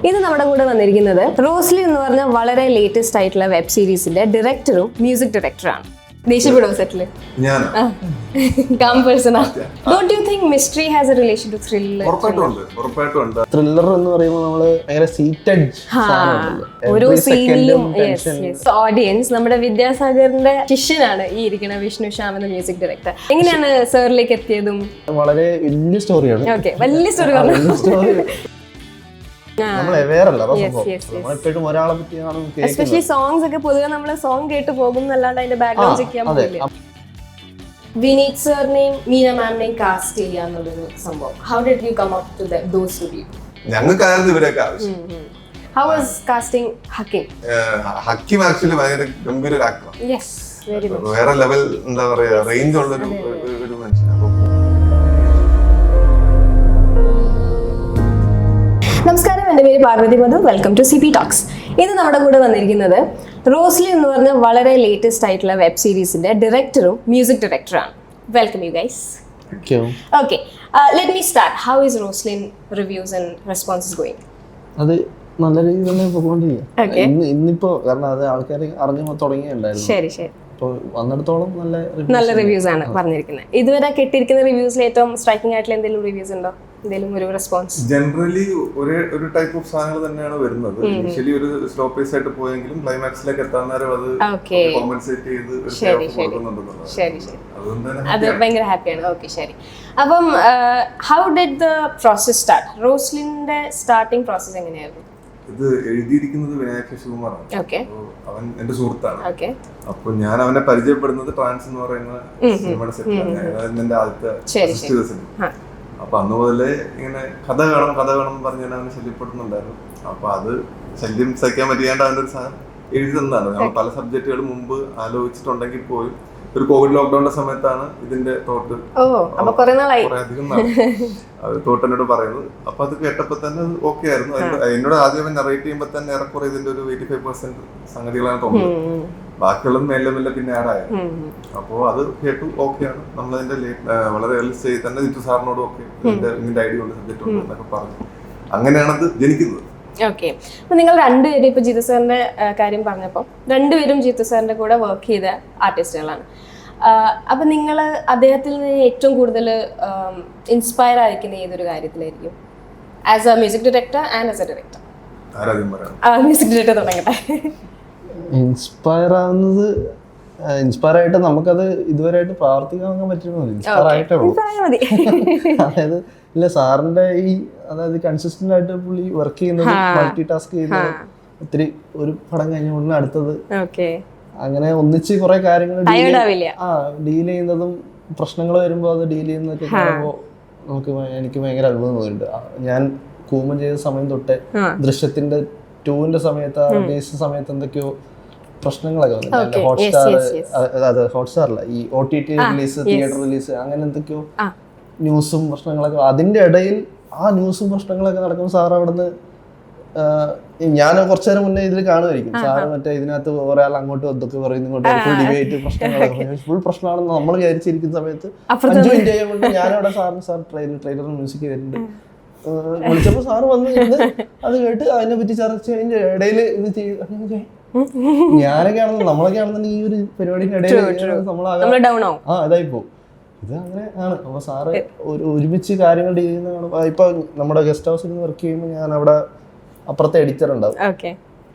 ഇത് നമ്മുടെ കൂടെ വന്നിരിക്കുന്നത് റോസ്ലിൻ എന്ന് പറഞ്ഞ വളരെ ലേറ്റസ്റ്റ് ആയിട്ടുള്ള വെബ് സീരീസിന്റെ ഡയറക്ടറും മ്യൂസിക് ഡയറക്ടറാണ്. ദേഷ്യപ്പെടോ സെറ്റില്? Calm person. Don't you think mystery has a relation to thriller? Thriller എന്ന് പറയുമ്പോൾ നമ്മള് ഭയങ്കര സീറ്റഡ് ഓരോ സീനിലും ഓഡിയൻസ് നമ്മുടെ വിദ്യാസാഗറിന്റെ ശിഷ്യനാണ് ഈ ഇരിക്കുന്ന വിഷ്ണു ശ്യാം എന്ന മ്യൂസിക് ഡയറക്ടർ. എങ്ങനെയാണ് സാറിലേക്ക് എത്തിയതും? വളരെ വലിയ സ്റ്റോറിയാണ്. ഓക്കെ, വലിയ സ്റ്റോറി പറഞ്ഞു. എസ്പെഷ്യലി സോങ്സ് ഒക്കെ പൊതുവെ നമ്മള് സോങ് കേട്ട് പോകും എന്നല്ലാണ്ട് അതിന്റെ ബാക്ക്ഗ്രൗണ്ട് ചെക്ക് ചെയ്യാൻ പറ്റില്ല. വിനീത് സാറിനെയും മീന മാമിനെയും കാസ്റ്റ് ചെയ്യാന്നുള്ളൊരു സംഭവം. How did you come up to those two people? ഞങ്ങൾക്കായിരുന്നു ഇവരൊക്കെ ആവശ്യം. How was casting Hakim? Hakim actually ഭയങ്കര ഗംഭീര ആക്ടറാണ്. Yes, very good. വേറെ ലെവൽ എന്താ പറയാ റേഞ്ച് ഉള്ളൊരു മനുഷ്യനാണ്. നമസ്കാരം, എൻ്റെ പേര് Parvathy Madhu. Welcome to CP talks. ഇത് നമ്മുടെ കൂടെ വന്നിരിക്കുന്നത് റോസ്ലിൻ എന്ന് പറഞ്ഞ വളരെ ലേറ്റസ്റ്റ് ആയിട്ടുള്ള വെബ് സീരീസിന്റെ ഡയറക്ടറും മ്യൂസിക് ഡയറക്ടറാണ്. Welcome you guys. Okay, let me start. How is Roslin reviews and responses going? അത് നല്ല രീതിയിൽ തന്നെ പോയിക്കൊണ്ടിരിക്കുക. ഇന്നിപ്പോ കാരണം അത് ആൾക്കാർ അറിഞ്ഞു തുടങ്ങിയുണ്ടായിരുന്നു. ശരി ശരി. വന്നിടത്തോളം നല്ല റിവ്യൂസ് ആണ് പറഞ്ഞിരിക്കുന്നത്. ഇതുവരെ കിട്ടിയിരിക്കുന്ന റിവ്യൂസിൽ ഏറ്റവും സ്ട്രൈക്കിംഗ് ആയിട്ടുള്ള എന്തെങ്കിലും റിവ്യൂസ് ഉണ്ടോ? എന്തെങ്കിലും ഒരു റെസ്പോൺസ്? ജനറലി ഒരു ടൈപ്പ് ഓഫ് സാധനങ്ങൾ തന്നെയാണ് വരുന്നത്. ഇനിഷ്യലി ഒരു സ്ലോ പേസ് ആയിട്ട് പോയെങ്കിലും ക്ലൈമാക്സിലേക്ക് എത്താൻ നേരം അത് കോമ്പൻസേറ്റ് ചെയ്ത് കൊടുക്കുന്നുണ്ടെന്നുള്ളത്. ശരി ശരി, അത് ഭയങ്കര ഹാപ്പിയാണ്. ഓക്കെ, ശരി. അപ്പം how did the process start? റോസ്ലിന്റെ സ്റ്റാർട്ടിംഗ് പ്രോസസ് എങ്ങനെയായിരുന്നു? ഇത് എഴുതിയിരിക്കുന്നത് വിനായക ശിവകുമാറാണ്. അവൻ എന്റെ സുഹൃത്താണ്. അപ്പൊ ഞാൻ അവനെ പരിചയപ്പെടുന്നത് ട്രാൻസ് എന്ന് പറയുന്ന സിനിമയുടെ സെറ്റിലാണ്. എന്റെ ആദ്യത്തെ സിനിമ. അപ്പൊ അന്ന് മുതലേ ഇങ്ങനെ കഥ വേണം പറഞ്ഞ് ഞാൻ അവനെ ശല്യപ്പെടുന്നുണ്ടായിരുന്നു. അപ്പൊ അത് ശല്യം സഹിക്കാൻ പറ്റിയാണ്ട് അവന്റെ ഒരു സാധനം എഴുതി തന്നതാണ്. നമ്മൾ പല സബ്ജക്റ്റുകളും മുമ്പ് ആലോചിച്ചിട്ടുണ്ടെങ്കിൽ പോലും ഒരു കോവിഡ് ലോക്ക്ഡൌണിന്റെ സമയത്താണ് ഇതിന്റെ തോട്ട് അധികം തോട്ട് എന്നോട് പറയുന്നത്. അപ്പൊ അത് കേട്ടപ്പോ തന്നെ ഓക്കെ ആയിരുന്നു. എന്നോട് ആദ്യം നറേറ്റ് ചെയ്യുമ്പോ തന്നെ ഏറെക്കുറെ ഇതിന്റെ ഒരു 85% സംഗതികളാണ് തോന്നുന്നത്. ബാക്കിയുള്ളത് മെല്ലെ മെല്ലെ പിന്നെ ആഡായിരുന്നു. അപ്പോ അത് കേട്ടു, ഓക്കെയാണ്. നമ്മളതിന്റെ വളരെ ഏർലി സ്റ്റേജിൽ തന്നെ ജിത്തു സാറിനോട് ഓക്കെ ഇതിന്റെ ഐഡിയ ഉണ്ട്, സബ്ജക്റ്റ് ഉണ്ട് എന്നൊക്കെ പറഞ്ഞു. അങ്ങനെയാണത് ജനിക്കുന്നത്. ഓക്കെ, അപ്പൊ നിങ്ങൾ രണ്ടുപേരും ഇപ്പൊ ജിത്തു സാറിന്റെ കാര്യം പറഞ്ഞപ്പോൾ രണ്ടുപേരും ജിത്തു സാറിന്റെ കൂടെ വർക്ക് ചെയ്ത ആർട്ടിസ്റ്റുകളാണ്. അപ്പൊ നിങ്ങൾ അദ്ദേഹത്തിൽ നിന്ന് ഏറ്റവും കൂടുതൽ ഇൻസ്പയർ ആയിരിക്കുന്ന ഏതൊരു കാര്യത്തിലായിരിക്കും? As a music director and as a director. Music director തുടങ്ങട്ടെ. ഇൻസ്പയർ ആയിട്ട് നമുക്കത് ഇതുവരെയായിട്ട് പ്രാവർത്തിക്കാൻ പറ്റുന്നത് ഇൻസ്പയർ ആയിട്ടുള്ളൂ. അതായത് ഇല്ല, സാറിന്റെ അതായത് കൺസിസ്റ്റന്റ് ആയിട്ട് പുള്ളി വർക്ക് ചെയ്യുന്നത്, മൾട്ടി ടാസ്ക് ചെയ്യുന്നത്, ഒത്തിരി ഒരു പടം കഴിഞ്ഞ ഉടനെ അടുത്തത്, അങ്ങനെ ഒന്നിച്ച് കുറെ കാര്യങ്ങൾ ഡീൽ ചെയ്യുന്നതും പ്രശ്നങ്ങൾ വരുമ്പോൾ അത് ഡീൽ ചെയ്യുന്നതൊക്കെ കാണുമ്പോൾ എനിക്ക് ഭയങ്കര അത്ഭുതം തോന്നിയിട്ടുണ്ട്. ഞാൻ കൂമൻ ചെയ്ത സമയം തൊട്ടേ ദൃശ്യത്തിന്റെ 2ന്റെ സമയത്ത് റിലീസ് സമയത്ത് എന്തൊക്കെയോ പ്രശ്നങ്ങളൊക്കെ വന്നിട്ടുണ്ട്. ഹോട്ട്സ്റ്റാറില്ല, ഈ OTT റിലീസ്, തിയേറ്റർ റിലീസ്, അങ്ങനെ എന്തൊക്കെയോ ന്യൂസും പ്രശ്നങ്ങളൊക്കെ. അതിന്റെ ഇടയിൽ ആ ന്യൂസും പ്രശ്നങ്ങളൊക്കെ നടക്കുമ്പോൾ സാർ അവിടുന്ന്, ഞാൻ കുറച്ചു നേരം മുന്നേ ഇതിൽ കാണുമായിരിക്കും, സാറ് മറ്റേ ഇതിനകത്ത് ഒരാൾ അങ്ങോട്ടും എന്തൊക്കെ പറയുന്നു, ഇങ്ങോട്ട് ഫുൾ ഡിബേറ്റ് പ്രശ്നങ്ങളൊക്കെ, ഫുൾ പ്രശ്നമാണെന്ന് നമ്മൾ വിചാരിച്ചിരിക്കുന്ന സമയത്ത് 5 മിനിറ്റ് കഴിയുമ്പോൾ ഞാനവിടെ സാർ ട്രെയിലർ മ്യൂസിക് വരുന്നുണ്ട് വിളിച്ചപ്പോൾ സാറ് വന്ന് അത് കേട്ട് അതിനെ പറ്റി ചർച്ച അതിന്റെ ഇടയിൽ ഇത് ചെയ്യും. ഞാനൊക്കെ ആണെന്ന് നമ്മളൊക്കെ ആണെന്നുണ്ടെങ്കിൽ ഈ ഒരു പരിപാടിന്റെ ഇടയിൽ നമ്മളാകാം ഇതായി പോകും. ഇത് അങ്ങനെ ആണ്. അപ്പൊ സാറ് ഒരുമിച്ച് കാര്യങ്ങൾ ഡീൽ ചെയ്യുന്ന, ഇപ്പൊ നമ്മുടെ ഗസ്റ്റ് ഹൗസിൽ നിന്ന് വർക്ക് ചെയ്യുമ്പോൾ ഞാൻ അവിടെ അപ്പുറത്തെ എഡിറ്റർ ഉണ്ടാവും.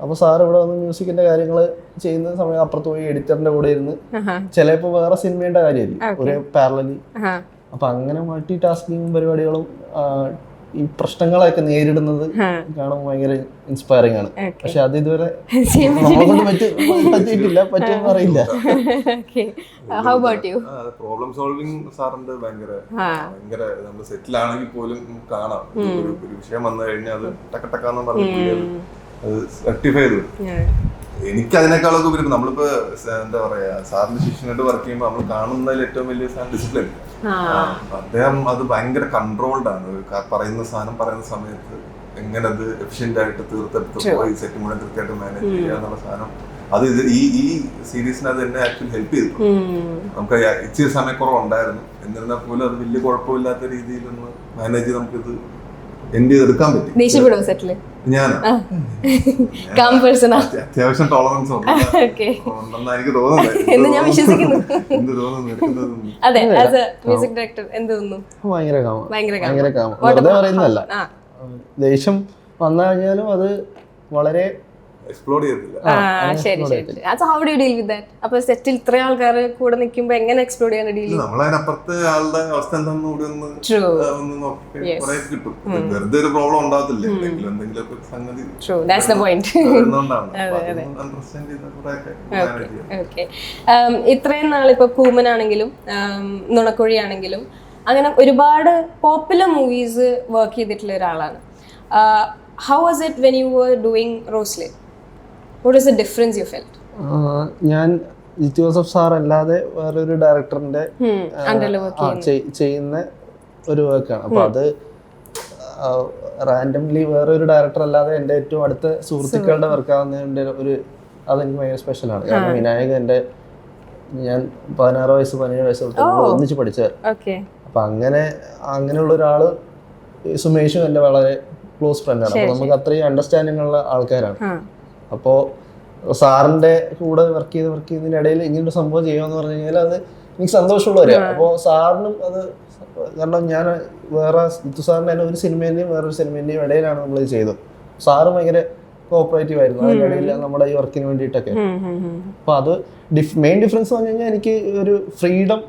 അപ്പൊ സാർ ഇവിടെ വന്ന് മ്യൂസിക്കിന്റെ കാര്യങ്ങൾ ചെയ്യുന്ന സമയം അപ്പുറത്ത് പോയി എഡിറ്ററിന്റെ കൂടെ ഇരുന്ന് ചിലപ്പോ വേറെ സിനിമയുടെ കാര്യമായിരിക്കും ഒരേ പാരലലി. അപ്പൊ അങ്ങനെ മൾട്ടി ടാസ്കിങ് പരിപാടികളും ഈ പ്രശ്നങ്ങളൊക്കെ നേരിടുന്നത് കാണുമ്പോൾ ഭയങ്കര ഇൻസ്പയറിംഗ് ആണ്. പക്ഷെ അത് ഇതുവരെ പറ്റിയിട്ടില്ല, പറ്റുമെന്ന് അറിയില്ല. പ്രോബ്ലം സോൾവിംഗ് സാറിന്റെ ഭയങ്കര നമ്മൾ സെറ്റിലാണെങ്കിൽ പോലും കാണാം. ഒരു വിഷയം വന്നു കഴിഞ്ഞാൽ അത് ടക്കട്ടക്കാന്ന് പറഞ്ഞിട്ട് അത് റെക്ടിഫൈ ചെയ്തു. എനിക്ക് അതിനേക്കാളൊക്കെ ഉപരി നമ്മളിപ്പോ എന്താ പറയാ, സാറിന്റെ ശിഷ്യനായിട്ട് വർക്ക് ചെയ്യുമ്പോൾ നമ്മൾ കാണുന്നതിൽ ഏറ്റവും വലിയ സാധനം ഡിസിപ്ലിൻ. അദ്ദേഹം അത് ഭയങ്കര കൺട്രോൾഡ് ആണ്. പറയുന്ന സാധനം പറയുന്ന സമയത്ത് എങ്ങനെ അത് എഫിഷ്യന്റ് ആയിട്ട് തീർത്തെടുത്ത് പോയി സെറ്റ് മുഴുവൻ കൃത്യമായിട്ട് മാനേജ് ചെയ്യുക എന്നുള്ള സാധനം, അത് ഈ സീരീസിന് അത് എന്നെ ആക്ച്വലി ഹെൽപ്പ് ചെയ്തു. നമുക്ക് ഇച്ചിരി സമയക്കുറവ് ഉണ്ടായിരുന്നു, എന്നിരുന്നാൽ പോലും അത് വലിയ കുഴപ്പമില്ലാത്ത രീതിയിൽ ഒന്ന് മാനേജ് ചെയ്ത് നമുക്കിത് എൻഡ് ചെയ്തെടുക്കാൻ പറ്റി. ഞാനാ കാം പേഴ്സണാ? അത്യാവശ്യം ടോളറൻസ് ഓക്കെ, ഉണ്ടെന്നാ എനിക്ക് തോന്നുന്നത്. എന്ന് ഞാൻ വിശ്വസിക്കുന്നു. എന്ത് തോന്നുന്നു? അതെ, ആസ് എ മ്യൂസിക് ഡയറക്ടർ എന്ത് തോന്നുന്നു? ഭയങ്കര കാമ, ഭയങ്കര ഭയങ്കര കാമ. വെറുതെ പറയുന്നതല്ല, ദേഷ്യം വന്നു കഴിഞ്ഞാലും അത് വളരെ എക്സ്പ്ലോർ ചെയ്തില്ല. ശരി ശരി. How do you deal with that? അപ്പൊ സെറ്റിൽ ഇത്രയും ആൾക്കാർ കൂടെ നിൽക്കുമ്പോ എങ്ങനെ എക്സ്പ്ലോർ ചെയ്യാൻ ഡീൽ ചെയ്യും? നമ്മളതിനപ്പുറത്ത് ആളുടെ അവസ്ഥ എന്താണെന്ന് കൂടി ഒന്ന് നോക്കി കുറെ കിട്ടും. വെറുതെ ഒരു പ്രോബ്ലം ഉണ്ടാകത്തില്ല, എന്തെങ്കിലുമൊക്കെ സംഗതി അണ്ടർസ്റ്റാൻഡ് ചെയ്ത കുറെ. ഓക്കെ, ഇത്രയും നാളിപ്പോ കൂമനാണെങ്കിലും നുണക്കുഴിയാണെങ്കിലും അങ്ങനെ ഒരുപാട് പോപ്പുലർ മൂവീസ് വർക്ക് ചെയ്തിട്ടുള്ള ഒരാളാണ്. How was it when you were doing Roslin? What is the difference you felt? ഞാൻ ജിത്തു ജോസഫ് സാർ അല്ലാതെ വേറൊരു ഡയറക്ടറിന്റെ ചെയ്യുന്ന ഒരു വർക്കാണ്. അപ്പൊ അത് റാൻഡംലി വേറൊരു ഡയറക്ടർ അല്ലാതെ എൻ്റെ ഏറ്റവും അടുത്ത സുഹൃത്തുക്കളുടെ വർക്കാവുന്നതിൻ്റെ അതെനിക്ക് ഭയങ്കര സ്പെഷ്യലാണ്. കാരണം വിനായകൻ എൻ്റെ ഞാൻ 16 വയസ്സ് 17 വയസ്സ് തൊട്ട് ഒന്നിച്ച് പഠിച്ചവർ. അപ്പൊ അങ്ങനെയുള്ള ഒരാള് സുമേഷും എൻ്റെ വളരെ ക്ലോസ് ഫ്രണ്ടാണ്. അപ്പൊ നമുക്ക് അത്രയും അണ്ടർസ്റ്റാൻഡിംഗ് ഉള്ള ആൾക്കാരാണ്. അപ്പോൾ സാറിൻ്റെ കൂടെ വർക്ക് ചെയ്തതിൻ്റെ ഇടയിൽ ഇങ്ങനൊരു സംഭവം ചെയ്യുമെന്ന് പറഞ്ഞു കഴിഞ്ഞാൽ അത് എനിക്ക് സന്തോഷമുള്ള കാര്യമാണ്. അപ്പോൾ സാറിനും അത്, കാരണം ഞാൻ വേറെ ജിത്തു സാറിൻ്റെ തന്നെ ഒരു സിനിമേൻ്റെയും വേറൊരു സിനിമേൻ്റെയും ഇടയിലാണ് നമ്മളിത് ചെയ്തത്. സാറ് ഭയങ്കര കോഓപ്പറേറ്റീവ് ആയിരുന്നു അതിനിടയിൽ നമ്മുടെ ഈ വർക്കിന് വേണ്ടിയിട്ടൊക്കെ. അപ്പോൾ അത് മെയിൻ ഡിഫറൻസ് പറഞ്ഞു കഴിഞ്ഞാൽ എനിക്ക് ഒരു ഫ്രീഡം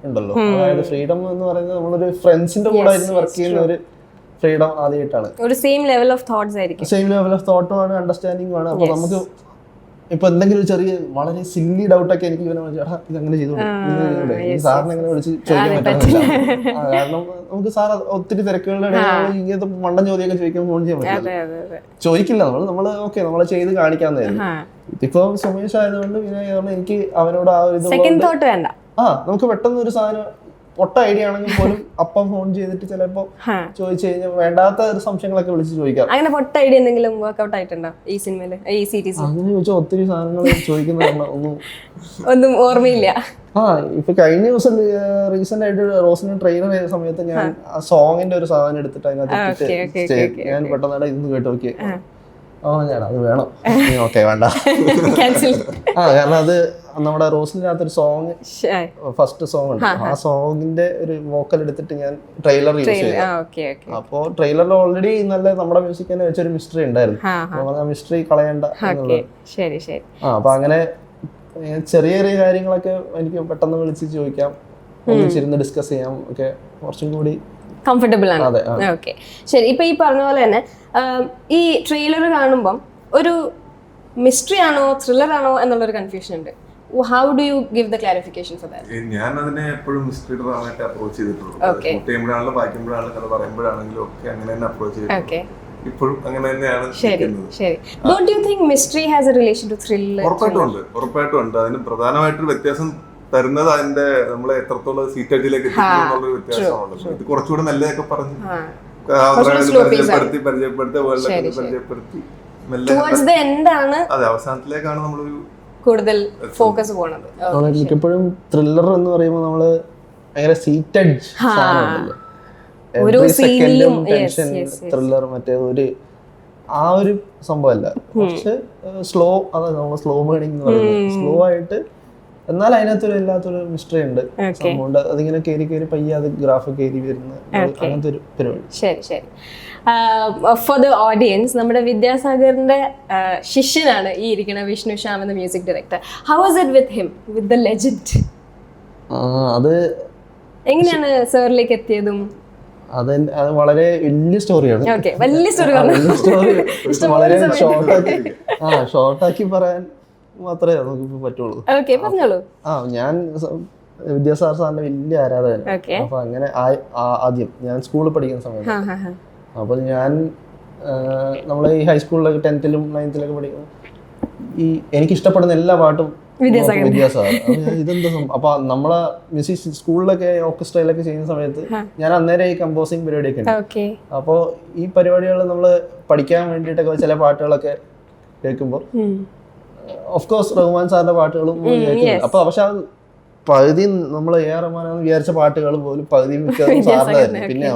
ഉണ്ടല്ലോ. അതായത് ഫ്രീഡം എന്ന് പറയുന്നത് നമ്മളൊരു ഫ്രണ്ട്സിൻ്റെ കൂടെ ആയിരുന്നു വർക്ക് ചെയ്യുന്ന ഒരു ഫ്രീഡം ആദ്യമായിട്ടാണ്. ഒരു സെയിം ലെവൽ ഓഫ് തോട്ട്സ് ആയിരിക്കും, സെയിം ലെവൽ ഓഫ് തോട്ടും ആണ്, അണ്ടർസ്റ്റാൻഡിംഗ് ആണ്. അപ്പൊ നമുക്ക് ഇപ്പൊ എന്തെങ്കിലും ഒരു ചെറിയ വളരെ സില്ലി ഡൗട്ടൊക്കെ എനിക്ക് ഇവനെ ചേട്ടാ ഇതങ്ങനെ ചെയ്തോളൂ, സാറിനെ അങ്ങനെ വിളിച്ച് ചോദിക്കാൻ പറ്റില്ല. കാരണം നമുക്ക് സാർ ഒത്തിരി തിരക്കുകളുടെ ഇടയിൽ ഇങ്ങനത്തെ മണ്ടൻ ചോദ്യമൊക്കെ ചോദിക്കാൻ ഫോൺ ചെയ്യാൻ പറ്റില്ല, ചോദിക്കില്ല. നമ്മള് ഓക്കെ നമ്മളെ ചെയ്ത് കാണിക്കാന്നായിരുന്നു. ഇതിപ്പോ സുമേഷ് ആയതുകൊണ്ട് പിന്നെ എനിക്ക് അവനോട് ആ ഒരു ഇത് നമുക്ക് പെട്ടെന്ന് ഒരു സാധനം ഒട്ട ഐഡിയ ആണെങ്കിൽ പോലും അപ്പം ഫോൺ ചെയ്തിട്ട് ചിലപ്പോ ചോദിച്ചു കഴിഞ്ഞാൽ വേണ്ടാത്ത സംശയങ്ങളൊക്കെ വിളിച്ച് ചോദിക്കാം. അങ്ങനെ പൊട്ട ഐഡിയ എന്തെങ്കിലും വർക്ക്ഔട്ട് ആയിട്ടുണ്ടോ ഈ സിനിമയില്, ഈ സീരീസ്? അങ്ങനെ ചോദിച്ചാൽ ഒത്തിരി സാധനങ്ങൾ ചോദിക്കുന്ന ഒന്നും ഓർമ്മയില്ല. ഇപ്പൊ കഴിഞ്ഞ ദിവസം റീസെന്റ് ആയിട്ട് റോസിന് ട്രെയിലർ ചെയ്ത സമയത്ത് ഞാൻ ആ സോങ്ങിന്റെ ഒരു സാധനം എടുത്തിട്ട് അതിനകത്ത് ഞാൻ പെട്ടെന്ന് ഇന്ന് കേട്ട് നോക്കി, ഞാൻ അത് വേണം, ഓക്കെ വേണ്ട. കാരണം അത് നമ്മുടെ റോസിനകത്തൊരു സോങ്, ഫസ്റ്റ് സോങ് ഉണ്ട്, ആ സോങ്ങിന്റെ ഒരു വോക്കൽ എടുത്തിട്ട് ഞാൻ ട്രെയിലർ യൂസ് ചെയ്തു. അപ്പോ ട്രെയിലറിൽ ഓൾറെഡി നല്ല നമ്മുടെ മ്യൂസിക് തന്നെ വെച്ചൊരു മിസ്റ്ററി ഉണ്ടായിരുന്നു. ആ മിസ്റ്ററി കളയണ്ട എന്നുള്ളത്. അപ്പൊ അങ്ങനെ ചെറിയ ചെറിയ കാര്യങ്ങളൊക്കെ എനിക്ക് പെട്ടെന്ന് വിളിച്ച് ചോദിക്കാം, ഒന്നിച്ചിരുന്ന് ഡിസ്കസ് ചെയ്യാം, ഒക്കെ കുറച്ചും കൂടി കംഫർട്ടബിൾ ആണ്. ഓക്കെ, ശരി. ഇപ്പൊ ഈ പറഞ്ഞ പോലെ തന്നെ ഈ ട്രെയിലർ കാണുമ്പം ഒരു മിസ്റ്ററി ആണോ ത്രില്ലർ ആണോ എന്നുള്ളൊരു കൺഫ്യൂഷൻ ഉണ്ട്. How do you give the clarification for that? ഞാൻ അതിനെ എപ്പോഴും മിസ്റ്ററി ഡ്രാമയായിട്ട് അപ്രോച്ച് ചെയ്തിട്ടുള്ളൂ. ചെയ്യുമ്പോഴാണെങ്കിലും വായിക്കുമ്പോഴാണെങ്കിലും കഥ പറയുമ്പോഴാണെങ്കിലും ഒക്കെ അങ്ങനെ തന്നെ അപ്രോച്ച് ചെയ്തിട്ടുണ്ട്. ഇപ്പോഴും അങ്ങനെ തന്നെയാണ്. Don't you think mystery has a relation to thriller? ഉറപ്പായിട്ടും ഉണ്ട്. അതിന് പ്രധാനമായിട്ടൊരു വ്യത്യാസം തരുന്നത് അതിന്റെ നമ്മളെ എത്രത്തോളം സീറ്റഡിലേക്ക് എത്തിക്കുന്നുള്ള വ്യത്യാസമാണല്ലോ. ഇത് കുറച്ചുകൂടെ നല്ലതൊക്കെ പറഞ്ഞ് പരിചയപ്പെടുത്തി അതെ അവസാനത്തിലേക്കാണ് നമ്മളൊരു കൂടുതൽ ഫോക്കസ് പോണത്. മിക്കപ്പോഴും ത്രില്ലർ എന്ന് പറയുമ്പോൾ നമ്മള് ഭയങ്കര സീറ്റഡ് സാധനമാണല്ലോ. ത്രില്ലർ മറ്റേ ആ ഒരു സംഭവമല്ല, കുറച്ച് സ്ലോ, അതായത് നമ്മൾ സ്ലോ ബേണിംഗ് എന്ന് പറയുന്നത്, സ്ലോ ആയിട്ട് എന്നാൽ അതിനകത്തൊരു എല്ലാത്തൊരു മിസ്റ്ററി ഉണ്ട്, സംഭവമുണ്ട്. അതിങ്ങനെ കയറി കയറി പയ്യെ അത് ഗ്രാഫ് കയറി വരുന്ന അങ്ങനത്തെ ഒരു പരിപാടി. ശരി ശരി. ഫോർ ദ ഓഡിയൻസ്, നമ്മുടെ വിദ്യാസാഗറിന്റെ ശിഷ്യനാണ് ഈ ഇരിക്കുന്ന വിഷ്ണു ശ്യാം എന്ന music director. How was it with him, with the legend? അത് എങ്ങനെയാണ് സാറിലേക്ക് എത്തിയതും? അത് വളരെ വലിയ സ്റ്റോറിയാണ്. വലിയ സ്റ്റോറി വളരെ ഷോർട്ടാക്കി പറയാൻ മാത്രമേ നമുക്ക് പറ്റുള്ളൂ. ഞാൻ വിദ്യാസാഗർ സാറിന്റെ വലിയ ആരാധകനാണ്. അപ്പൊ അങ്ങനെ ആദ്യം ഞാൻ സ്കൂളിൽ പഠിക്കുന്ന സമയത്ത്, അപ്പൊ ഞാൻ നമ്മളെ ഈ ഹൈസ്കൂളിലൊക്കെ 10th-ലും 9th-ലൊക്കെ പഠിക്കുന്ന ഈ എനിക്ക് ഇഷ്ടപ്പെടുന്ന എല്ലാ പാട്ടും വിദ്യാസാഗർ. ഇതെന്താ അപ്പൊ നമ്മളെ മ്യൂസിക് സ്കൂളിലൊക്കെ ഓർക്കസ്ട്രയിലൊക്കെ ചെയ്യുന്ന സമയത്ത് ഞാൻ അന്നേരം ഈ കമ്പോസിങ് പരിപാടിയൊക്കെ ഉണ്ട്. അപ്പോൾ ഈ പരിപാടികൾ നമ്മൾ പഠിക്കാൻ വേണ്ടിയിട്ടൊക്കെ ചില പാട്ടുകളൊക്കെ കേൾക്കുമ്പോൾ ഓഫ് കോഴ്സ് റഹ്മാൻ സാറിന്റെ പാട്ടുകളും കേൾക്കുന്നുണ്ട്. അപ്പൊ പക്ഷെ അത് പകുതി നമ്മൾ AR റഹ്മാനാന്ന് വിചാരിച്ച പാട്ടുകൾ പോലും പകുതി മിക്കതും സാറിനായിരുന്നു. പിന്നെ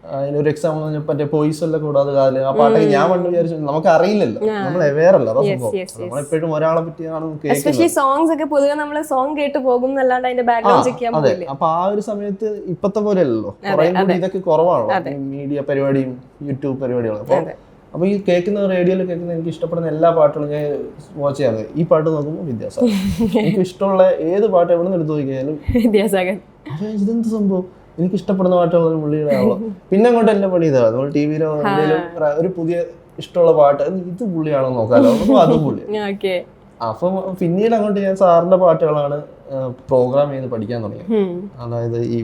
അതിനൊരു എക്സാമ്പിൾ മറ്റേ പോയിസ് എല്ലാം കൂടാതെ കാല് ആ പാട്ടൊക്കെ ഞാൻ പണ്ട് വിചാരിച്ചു നമുക്ക് അറിയില്ലല്ലോ, നമ്മൾ അവെയർ അല്ല, അതാ സംഭവം. നമ്മളെപ്പോഴും ഒരാളെ പറ്റിയാണ് കേൾക്കുന്നത്. സോങ്സ് ഒക്കെ പൊതുവെ നമ്മള് സോങ് കേട്ട് പോകും എന്നല്ലാണ്ട് അതിന്റെ ബാക്ക്ഗ്രൗണ്ട് ചെക്ക് ചെയ്യാൻ അതെ. അപ്പൊ ആ ഒരു സമയത്ത് ഇപ്പത്തെ പോലെ അല്ലല്ലോ, കുറേ കൂടി ഇതൊക്കെ കുറവാണല്ലോ, മീഡിയ പരിപാടിയും യൂട്യൂബ് പരിപാടികളും. അപ്പൊ ഈ കേൾക്കുന്ന റേഡിയോയിൽ കേൾക്കുന്ന എനിക്ക് ഇഷ്ടപ്പെടുന്ന എല്ലാ പാട്ടുകളും ഞാൻ വാച്ച് ചെയ്യാറ്. ഈ പാട്ട് നോക്കുമ്പോൾ വിദ്യാസാഗർ, എനിക്ക് ഇഷ്ടമുള്ള ഏത് പാട്ട് എവിടെ നിന്ന് എടുത്ത് നോക്കിയാലും വിദ്യാസാഗർ. അപ്പൊ ഇതെന്ത് സംഭവം, എനിക്ക് ഇഷ്ടപ്പെടുന്ന പാട്ടുകൾ പുള്ളിയുടെ ആണല്ലോ. പിന്നെ അങ്ങോട്ട് എല്ലാം പണി ഇതാണ്, നമ്മൾ ടി വിയിലോ എന്തെങ്കിലും ഒരു പുതിയ ഇഷ്ടമുള്ള പാട്ട് ഇത് പുള്ളിയാണോ നോക്കാലോ, അതും പുള്ളി. അപ്പൊ പിന്നീട് അങ്ങോട്ട് ഞാൻ സാറിന്റെ പാട്ടുകളാണ് പ്രോഗ്രാം ചെയ്ത് പഠിക്കാൻ തുടങ്ങിയത്. അതായത് ഈ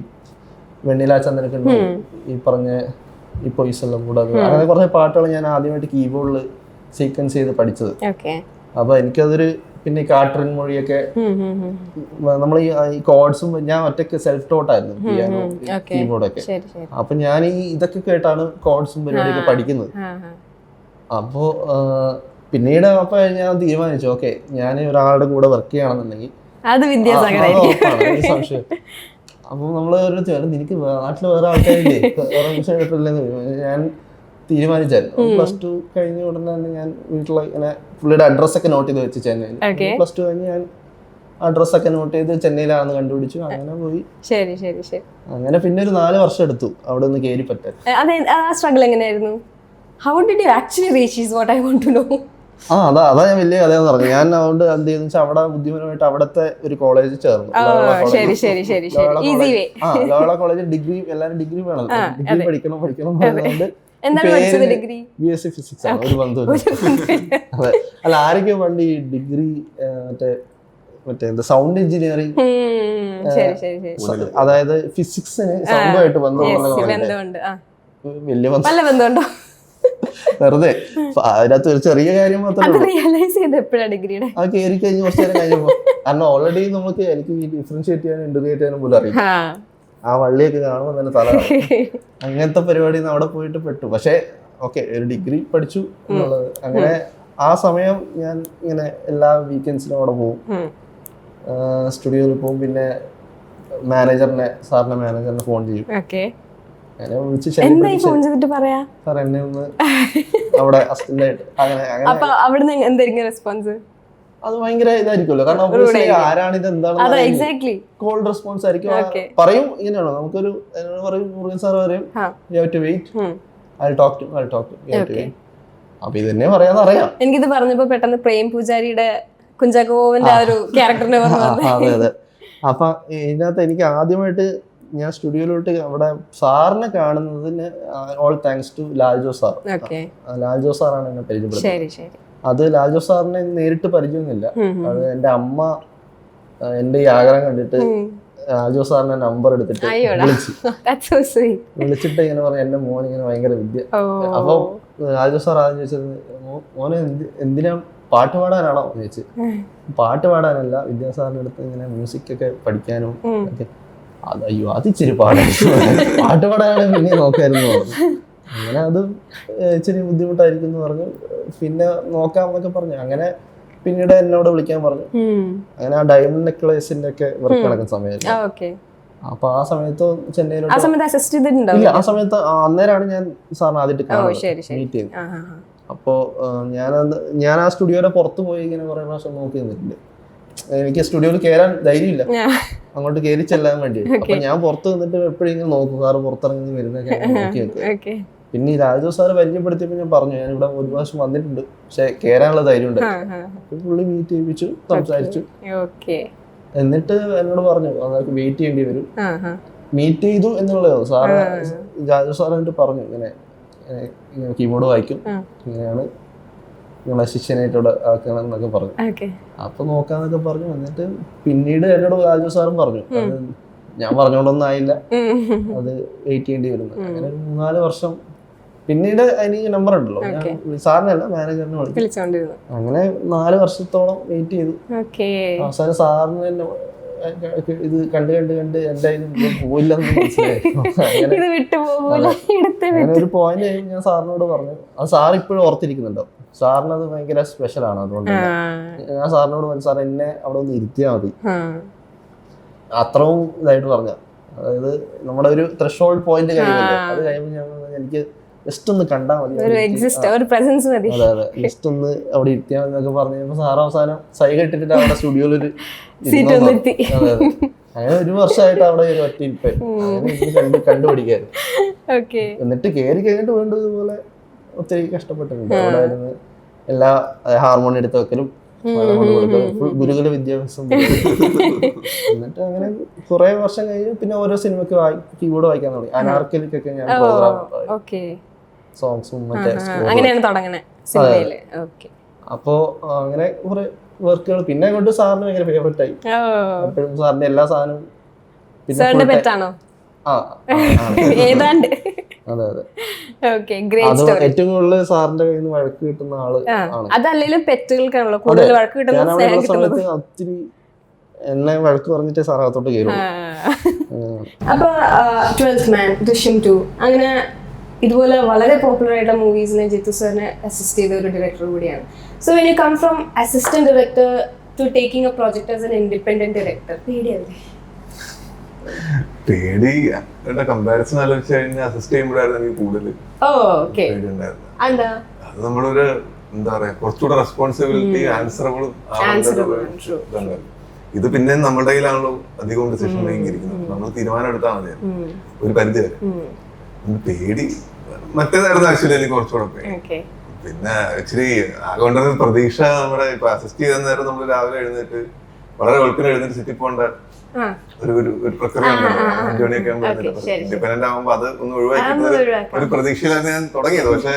വെണ്ണിലാ ചന്ദ്രനുണ്ട്, ഈ പറഞ്ഞ ഈ പൊയ്സെല്ലാം കൂടെ, അങ്ങനെ കുറച്ച് പാട്ടുകൾ ഞാൻ ആദ്യമായിട്ട് കീബോർഡിൽ സീക്വൻസ് ചെയ്ത് പഠിച്ചത്. അപ്പൊ എനിക്കതൊരു പിന്നെ കാട്രിൻ മൊഴിയൊക്കെ നമ്മൾ ഈ കോഡ്സും ഞാൻ ഒറ്റയ്ക്ക് സെൽഫ് ടോട്ടായിരുന്നു പിയാനോ കീബോർഡൊക്കെ. അപ്പൊ ഞാൻ ഈ ഇതൊക്കെ കേട്ടാണ് കോഡ്സും പരിപാടിയൊക്കെ പഠിക്കുന്നത്. അപ്പോ പിന്നീട് അപ്പൊ ഞാൻ തീരുമാനിച്ചു, ഓക്കെ ഞാൻ ഒരാളുടെ കൂടെ വർക്ക് ചെയ്യണമെന്നുണ്ടെങ്കിൽ സംശയം. അപ്പൊ നമ്മള് നിനക്ക് നാട്ടില് വേറെ ആൾക്കാരില്ലേ, വേറെ വിഷയം കേട്ടില്ലെന്ന് ഞാൻ തീരുമാനിച്ചായിരുന്നു. +2 കഴിഞ്ഞ ഉടനെ തന്നെ ഞാൻ വീട്ടിലെ ഇങ്ങനെ പുള്ളിയുടെ അഡ്രസ്സൊക്കെ നോട്ട് ചെയ്ത് വെച്ച് ചെന്നൈയിൽ. +2 കഴിഞ്ഞ് ഞാൻ അഡ്രസ്സൊക്കെ നോട്ട് ചെയ്ത് ചെന്നൈയിലാണെന്ന് കണ്ടുപിടിച്ചു. അങ്ങനെ പോയി. അങ്ങനെ പിന്നെ ഒരു 4 വർഷം എടുത്തു അവിടെ നിന്ന് കയറി പറ്റാൻ. അതാ ഞാൻ വലിയ കഥയെന്ന് പറഞ്ഞു. ഞാൻ അതുകൊണ്ട് എന്ത് ചെയ്തെന്ന് വെച്ചാൽ അവിടെ ബുദ്ധിമുട്ടായിട്ട് അവിടുത്തെ ഒരു കോളേജിൽ ചേർന്നു. ലോയോള കോളേജിൽ ഡിഗ്രി, എല്ലാവരും ഡിഗ്രി വേണം, ഡിഗ്രി പഠിക്കണം അതുകൊണ്ട് BSc ഫിസിക്സ് ആണ്. ഒരു ബന്ധുവില്ല. അതെ, അല്ല ആരൊക്കെയോ പണ്ട് ഈ ഡിഗ്രി മറ്റേ സൗണ്ട് എഞ്ചിനീയറിംഗ്, അതായത് ഫിസിക്സിന് സൗണ്ടുമായിട്ട് ബന്ധമുള്ള വലിയ ബന്ധമുണ്ടോ വെറുതെ അതിനകത്ത് ഒരു ചെറിയ കാര്യം മാത്രമേ ആ കയറി കഴിഞ്ഞ് കുറച്ച് നേരം കഴിഞ്ഞപ്പോ, കാരണം ഓൾറെഡി നമുക്ക് എനിക്ക് ഡിഫറൻഷിയേറ്റ് ചെയ്യാനും ഇന്റർഗ്രേറ്റ് ചെയ്യാനും പോലും അറിയാം. ആ വള്ളിയൊക്കെ കാണുമ്പോൾ തന്നെ തല അങ്ങനത്തെ പരിപാടി അവിടെ പോയിട്ട് പെട്ടു. പക്ഷെ ഓക്കെ, ഒരു ഡിഗ്രി പഠിച്ചു എന്നുള്ളത്. അങ്ങനെ ആ സമയം ഞാൻ ഇങ്ങനെ എല്ലാ വീക്കെൻഡ്സിലും അവിടെ പോകും, സ്റ്റുഡിയോയിൽ പോകും. പിന്നെ സാറിന്റെ മാനേജറിനെ ഫോൺ ചെയ്യും. അങ്ങനെ വിളിച്ച് സാർ എന്നെ ഒന്ന് അവിടെ അസിസ്റ്റന്റായിട്ട് അങ്ങനെ റെസ്പോൺസ് അത് ഭയങ്കര ഇതായിരിക്കുമല്ലോ, കാരണം ആരാണിത് എന്താണെന്ന് കോൾഡ് റെസ്പോൺസ് ആയിരിക്കും. പറയും ഇങ്ങനെയാണോ, നമുക്കൊരു പറയും, മുരുകൻ സാർ പറയും അപ്പൊ ഇത് തന്നെ പറയാന്നറിയാം. എനിക്കിത് പറഞ്ഞപ്പോ പെട്ടെന്ന് പ്രേം പൂജാരിയുടെ കുഞ്ചാക്കോവിന്റെ ആ ഒരു ക്യാരക്ടറിനെ പറഞ്ഞു. അതെ അതെ. അപ്പൊ ഇതിനകത്ത് എനിക്ക് ആദ്യമായിട്ട് ഞാൻ സ്റ്റുഡിയോയിലോട്ട് അവിടെ സാറിനെ കാണുന്നതിന് all thanks to Laljo sir. Laljo സാറാണ് എന്നെ പരിചയപ്പെടുന്നത്. അത് ലാൽജോ സാറിനെ നേരിട്ട് പരിചയമൊന്നുമില്ല. അത് എന്റെ അമ്മ എന്റെ ഈ ആഗ്രഹം കണ്ടിട്ട് ലാൽജോ സാറിന്റെ നമ്പർ എടുത്തിട്ട് വിളിച്ചിട്ട് ഇങ്ങനെ പറഞ്ഞു, എന്റെ മോൻ ഇങ്ങനെ ഭയങ്കര വിദ്യ. അപ്പൊ ലാൽജോ സാർ ആദ്യം ചോദിച്ചത്, മോനെ എന്തിനാ പാട്ട് പാടാനാണോ ചോദിച്ചു. പാട്ട് പാടാനല്ല, വിദ്യാസാറിന്റെ അടുത്ത് ഇങ്ങനെ മ്യൂസിക് ഒക്കെ പഠിക്കാനും ഒക്കെ. അയ്യോ അത് ഇച്ചിരി പാട്ട് പാടാനാണ് പിന്നെ നോക്കായിരുന്നു പറഞ്ഞു. അങ്ങനെ അത് ഇച്ചിരി ബുദ്ധിമുട്ടായിരിക്കും എന്ന് പറഞ്ഞു. പിന്നെ നോക്കാം എന്നൊക്കെ പറഞ്ഞു. അങ്ങനെ പിന്നീട് എന്നോട് വിളിക്കാൻ പറഞ്ഞു. അങ്ങനെ ആ ഡയമണ്ട് നെക്ലേസിന്റെ ഒക്കെ വർക്ക് നടക്കുന്ന സമയത്ത്, അപ്പൊ ആ സമയത്ത് ചെന്നൈയിലോട്ട് ഇല്ല, ആ സമയത്ത് അന്നേരമാണ് ഞാൻ സാറിന് ആദ്യമായിട്ട് മീറ്റ് ചെയ്തത്. അപ്പോ ഞാൻ ആ സ്റ്റുഡിയോയുടെ പുറത്ത് പോയി ഇങ്ങനെ കുറെ പ്രാവശ്യം നോക്കി നിന്നിട്ടുണ്ട്. എനിക്ക് സ്റ്റുഡിയോയിൽ കയറാൻ ധൈര്യമില്ല, അങ്ങോട്ട് കയറി ചെല്ലാൻ വേണ്ടി. അപ്പൊ ഞാൻ പുറത്ത് നിന്നിട്ട് എപ്പോഴും ഇങ്ങനെ നോക്കും, സാറ് പുറത്തിറങ്ങി വരുന്നൊക്കെ നോക്കി വെക്കും. പിന്നെ ഈ രാജു സാറ് പരിചയപ്പെടുത്തിയപ്പോൾ ഞാൻ പറഞ്ഞു, ഞാൻ ഇവിടെ ഒരു പ്രാവശ്യം വന്നിട്ടുണ്ട്, പക്ഷെ കയറാനുള്ള ധൈര്യം ഉണ്ട്. പുള്ളി മീറ്റ് ചെയ്യിപ്പിച്ചു, സംസാരിച്ചു. എന്നിട്ട് എന്നോട് പറഞ്ഞു അതൊക്കെ വെയിറ്റ് ചെയ്യേണ്ടി വരും. മീറ്റ് ചെയ്തു എന്നുള്ളത് സാറ് രാജു സാർ എന്നിട്ട് പറഞ്ഞു, ഇങ്ങനെ കീബോർഡ് വായിക്കും, ഇങ്ങനെയാണ് നിങ്ങളെ ശിഷ്യനായിട്ടോടെ ആക്കണം എന്നൊക്കെ പറഞ്ഞു. അപ്പൊ നോക്കാന്നൊക്കെ പറഞ്ഞു. എന്നിട്ട് പിന്നീട് എന്നോട് രാജു സാറും പറഞ്ഞു, ഞാൻ പറഞ്ഞോണ്ടൊന്നും ആയില്ല, അത് വെയിറ്റ് ചെയ്യേണ്ടി വരുന്നു. അങ്ങനെ 3-4 വർഷം പിന്നീട് അതിന് നമ്പർ ഉണ്ടല്ലോ, ഞാൻ സാറിനല്ല മാനേജറിനെ വിളിച്ചു. അങ്ങനെ 4 വർഷത്തോളം വെയിറ്റ് ചെയ്തു. അവസാനം സാറിന് തന്നെ ഇത് കണ്ട് എന്റെ പോയില്ലെന്ന് മനസ്സിലായി. അങ്ങനെ ഒരു പോയിന്റ് ഞാൻ സാറിനോട് പറഞ്ഞു. അത് സാർ ഇപ്പോഴും ഓർത്തിരിക്കുന്നുണ്ടോ, സാറിനത് ഭയങ്കര സ്പെഷ്യലാണ്. അതുകൊണ്ട് ഞാൻ സാറിനോട് പറഞ്ഞു, സാർ എന്നെ അവിടെ ഒന്ന് ഇരുത്തിയാൽ മതി, അത്രയും ഇതായിട്ട് പറഞ്ഞ. അതായത് നമ്മുടെ ഒരു ത്രഷോൾഡ് പോയിന്റ് കഴിയുമല്ലോ, അത് കഴിയുമ്പോൾ ഞാൻ എനിക്ക് ജസ്റ്റ് ഒന്ന് കണ്ടാൽ മതി, ഒരു എക്സിസ്റ്റ് ഒരു പ്രസൻസ് മതി. അതെ അതെ, ജസ്റ്റ് ഒന്ന് അവിടെ ഇരുത്തിയാൽ മതി എന്നൊക്കെ പറഞ്ഞു കഴിഞ്ഞപ്പോൾ സാറ് അവസാനം സൈഡ് ഇട്ടിട്ട് അവിടെ സ്റ്റുഡിയോയിലൊരു അതെ അതെ, അങ്ങനെ 1 വർഷമായിട്ട് അവിടെ ഒരു ഒറ്റ ഇരിപ്പായി, അങ്ങനെ കണ്ടുപിടിക്കായിരുന്നു. എന്നിട്ട് കയറി കഴിഞ്ഞിട്ട് വീണ്ടും ഇതുപോലെ ഒത്തിരി കഷ്ടപ്പെട്ടിട്ടുണ്ട്. അവിടെ ആയിരുന്നു എല്ലാ ഹാർമോണി എടുത്ത് വെക്കലും ഗുരുകുല വിദ്യാഭ്യാസം. എന്നിട്ട് അങ്ങനെ കുറെ വർഷം കഴിഞ്ഞ് പിന്നെ ഓരോ സിനിമയ്ക്ക് കീബോർഡ് വായിക്കാൻ തുടങ്ങി. അനാർക്കലിക്കൊക്കെ ഞാൻ പ്രോഗ്രാം സോങ്സും മറ്റേ അപ്പോ അങ്ങനെ കുറെ വർക്കുകൾ പിന്നെ അങ്ങോട്ട് സാറിന് ഭയങ്കര ഫേവറേറ്റ് ആയി. എപ്പോഴും സാറിന്റെ എല്ലാ സാധനവും ഏതാണ്ട് അതെ അതെ ഏറ്റവും കൂടുതൽ സാറിന്റെ കയ്യിൽ നിന്ന് വഴക്ക് കിട്ടുന്ന ആള് ആണ്. അതല്ലെങ്കിലും പെറ്റുകൾക്കാണല്ലോ കൂടുതൽ വഴക്ക് കിട്ടുന്നത്. ഒത്തിരി എന്നെ വഴക്ക് പറഞ്ഞിട്ടേ സാർ അകത്തോട്ട് കയറും. അപ്പൊ 12th Man, ദൃശ്യം 2 അങ്ങനെ ഇതുപോലെ വളരെ പോപ്പുലർ ആയിട്ടുള്ള മൂവീസിനെ ജിത്തു സാറിനെ അസിസ്റ്റ് ചെയ്ത ഒരു ഡയറക്ടർ കൂടിയാണ്. So when you come from assistant director to taking a project as an independent director, പേടിയല്ലേ? പേടി കമ്പാരിസൺ ആലോചിച്ച് കഴിഞ്ഞാൽ അസിസ്റ്റ് ചെയ്യുമ്പോഴായിരുന്നു എനിക്ക് കൂടുതൽ പേടി ഉണ്ടായിരുന്നത്. അത് നമ്മളൊരു എന്താ പറയാ കുറച്ചുകൂടെ റെസ്പോൺസിബിലിറ്റി ആൻസറബിളും ഇത് പിന്നെ നമ്മുടെ കയ്യിലാണല്ലോ അധികവും ഡിസിഷൻ മേക്കിംഗ് ഇരിക്കുന്നത്. നമ്മൾ തീരുമാനം എടുത്താൽ മതിയായിരുന്നു ഒരു പരിധി വരെ. പേടി മറ്റേതായിരുന്നു ആക്ച്വലി എനിക്ക് കുറച്ചുകൂടെ പേടി. പിന്നെ ആക്ച്വലി ആകൊണ്ടൊരു പ്രതീക്ഷ നമ്മുടെ ഇപ്പൊ അസിസ്റ്റ് ചെയ്ത നേരം നമ്മൾ രാവിലെ എഴുന്നേറ്റ് വളരെ വെളുപ്പിന് എഴുന്നേറ്റ് സിറ്റി പോകേണ്ട ഒരു പ്രക്രിയ ഉണ്ടല്ലോ. 5 മണിയൊക്കെ ആകുമ്പോൾ ഇൻഡിപെൻഡന്റ് ആകുമ്പോ അത് ഒന്ന് ഒഴിവാക്കിയിട്ട് ഒരു പ്രതീക്ഷയിലാണ് ഞാൻ തുടങ്ങിയത്. പക്ഷെ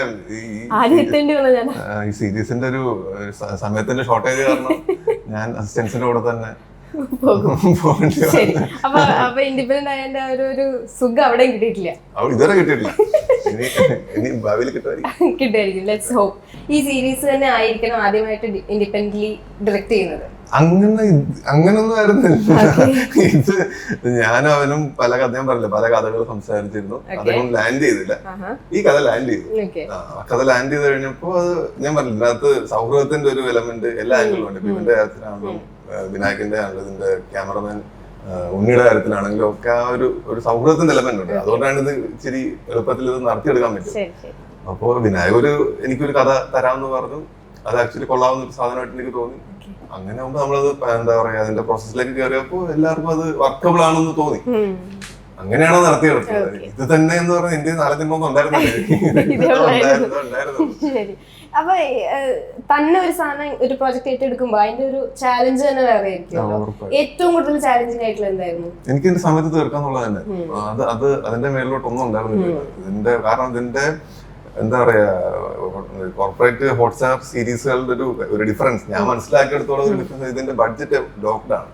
ഈ സീരീസിന്റെ ഒരു സമയത്തിന്റെ ഷോർട്ടേജ് കാരണം ഞാൻ അസിസ്റ്റൻസിന്റെ കൂടെ തന്നെ ഇതുവരെ കിട്ടിയിട്ടില്ല. ഇനി ഭാവിയിൽ കിട്ടുമായിരിക്കും. Let's hope. ഈ സീരീസ് തന്നെ ആയിരിക്കണം ആദ്യമായിട്ട് ഇൻഡിപെൻഡന്റ്ലി ഡയറക്ട് ചെയ്യുന്നത്. അങ്ങനൊന്നും ആയിരുന്നില്ല. ഇത് ഞാനും അവനും പല കഥകൾ സംസാരിച്ചിരുന്നു. അതൊന്നും ലാൻഡ് ചെയ്തില്ല. ഈ കഥ ലാൻഡ് ചെയ്തു. കഥ ലാൻഡ് ചെയ്ത് കഴിഞ്ഞപ്പോ അത് ഞാൻ പറഞ്ഞില്ല, ഇതിനകത്ത് സൗഹൃദത്തിന്റെ ഒരു എലമെന്റ് എല്ലാ ആംഗിളും ഉണ്ട്. ഇവന്റെ കാര്യത്തിലാണെങ്കിലും വിനായകന്റെ ആണെങ്കിലും ഇതിന്റെ ക്യാമറമാൻ ഉണ്ണിയുടെ കാര്യത്തിലാണെങ്കിലും ഒക്കെ ആ ഒരു സൗഹൃദത്തിന്റെ എലമെന്റ് ഉണ്ട്. അതുകൊണ്ടാണ് ഇത് ഇച്ചിരി എളുപ്പത്തിൽ ഇത് നടത്തിയെടുക്കാൻ പറ്റും. അപ്പോ വിനായക എനിക്കൊരു കഥ തരാമെന്ന് പറഞ്ഞു. അത് ആക്ച്വലി കൊള്ളാവുന്ന ഒരു സാധനമായിട്ട് എനിക്ക് തോന്നി. അങ്ങനെ ആകുമ്പോ നമ്മളത് എന്താ പറയാ അതിന്റെ പ്രോസസ്സിലേക്ക് കയറിയപ്പോ എല്ലാവർക്കും അത് വർക്കബിൾ ആണെന്ന് തോന്നി. അങ്ങനെയാണോ നടത്തിയെടുത്തത്. ഇത് തന്നെ എന്ന് പറഞ്ഞാൽ എന്റെ 4 ജന്മൊന്നും ഉണ്ടായിരുന്നില്ല. അപ്പൊ തന്നെ ഒരു സാധനം ഒരു പ്രോജക്ട് ഏറ്റെടുക്കുമ്പോ അതിന്റെ ഒരു ചാലഞ്ച് തന്നെ വേറെ ആയിരിക്കും. ഏറ്റവും കൂടുതൽ ചാലഞ്ചിങ് ആയിട്ടുള്ള എന്തായിരുന്നു? എനിക്ക് എന്റെ സമയത്ത് തീർക്കാന്നുള്ളത് തന്നെ. അത് അതിന്റെ മേളിലോട്ടൊന്നും ഉണ്ടായിരുന്നില്ല. കാരണം ഇതിന്റെ എന്താ പറയാ കോർപ്പറേറ്റ് ഹോട്ട്സ്റ്റാർ സീരീസുകളുടെ ഒരു ഡിഫറൻസ് ഞാൻ മനസ്സിലാക്കിയെടുത്തോളം ഒരു ഡിഫറൻസ് ഇതിന്റെ ബഡ്ജറ്റ് ലോക്ക്ഡ് ആണ്.